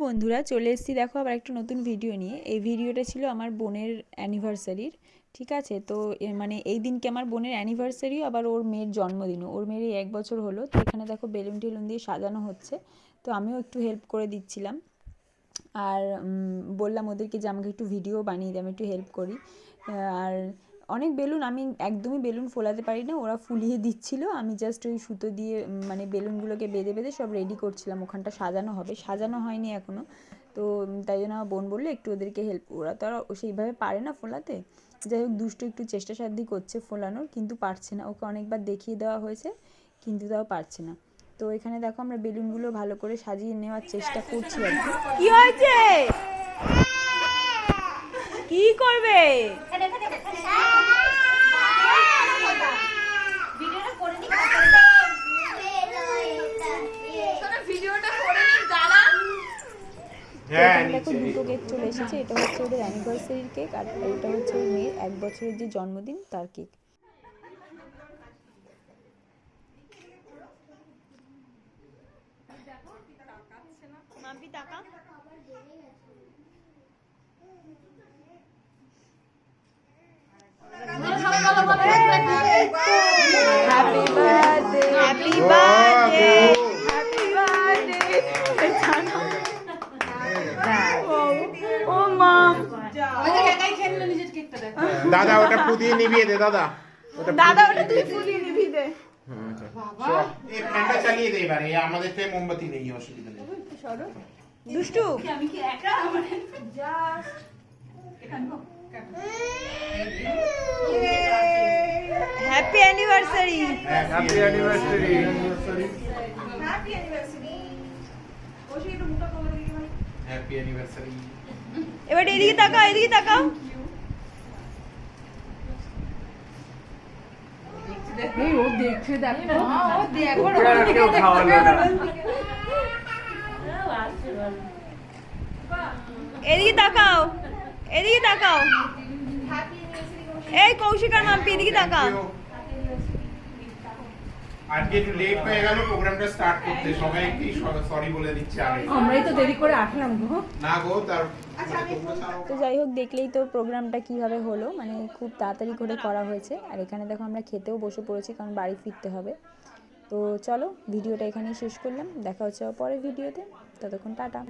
বন্ধুরা, চলে এসেছি দেখো আবার একটা নতুন ভিডিও নিয়ে। এই ভিডিওটা ছিল আমার বোনের অ্যানিভার্সারির। ঠিক আছে, তো মানে এই দিনকে আমার বোনের অ্যানিভার্সারিও, আবার ওর মেয়ের জন্মদিনও। ওর মেয়ের 1 বছর হলো। তো এখানে দেখো বেলুন টেলুন দিয়ে সাজানো হচ্ছে। তো আমিও একটু হেল্প করে দিচ্ছিলাম। আর বললাম ওদেরকে যে আমাকে একটু ভিডিও বানিয়ে দিয়ে আমি একটু হেল্প করি। আর অনেক বেলুন, আমি একদমই বেলুন ফোলাতে পারি না, ওরা ফুলিয়ে দিচ্ছিল। আমি জাস্ট ওই সুতো দিয়ে মানে বেলুনগুলোকে বেঁধে বেঁধে সব রেডি করছিলাম। ওখানটা সাজানো হবে, সাজানো হয়নি এখনও। তো তাই জন্য আমার বোন বললো একটু ওদেরকে হেল্প, ওরা তো আর সেইভাবে পারে না ফোলাতে। যাই হোক, দুষ্টু একটু চেষ্টা সাধ্য করছে ফোলানোর, কিন্তু পারছে না। ওকে অনেকবার দেখিয়ে দেওয়া হয়েছে, কিন্তু তাও পারছে না। তো এখানে দেখো আমরা বেলুনগুলো ভালো করে সাজিয়ে নেওয়ার চেষ্টা করছি আর কি। কি হয়েছে? কি করবে? দেখো দুটো কেক চলে এসেছে। এটা হচ্ছে ওদের অ্যানিভার্সারির কেক, আর এটা হচ্ছে ওর মেয়ের 1 বছরের যে জন্মদিন তার cake. Happy birthday, happy birthday, happy birthday. ও মা, দাদা ওটা ফুদিয়ে নিভিয়ে দে দাদা। দাদা ওটা তুই ফুলিয়ে নিভিয়ে দে। এই ফ্যানটা চালিয়ে দে এবারে, আমাদের থেকে মোমবাতি নেই, অসুবিধা নেই। সরো দুষ্টু। আমি কি একা মানে just happy anniversary, happy anniversary, happy anniversary. ওই একটু মুখটা করে দিই ভাই। Happy anniversary. এবার এদিকে তাকাও, এদিকে তাকাও। এই ও দেখছে, দেখো ও দেখো কেউ খাওয়ালো না। এদিকে তাকাও, এদিকে তাকাও। এই কৌশিকার মাম্পি, এদিকে তাকাও। আজকে একটু লেট হয়ে গেল প্রোগ্রামটা স্টার্ট করতে, সবাইকে সরি বলে দিচ্ছি আগে। আমরাই তো দেরি করে আসলাম গো। না গো, তার তো যাই হোক, দেখলেই তো প্রোগ্রামটা কিভাবে হলো, মানে খুব তাড়াতাড়ি করে করা হয়েছে। আর এখানে দেখো আমরা খেতেও বসে পড়েছি, কারণ বাড়ি ফিরতে হবে। তো চলো ভিডিওটা এখানেই শেষ করলাম, দেখা হচ্ছে পরের ভিডিওতে। ততক্ষণ টাটা।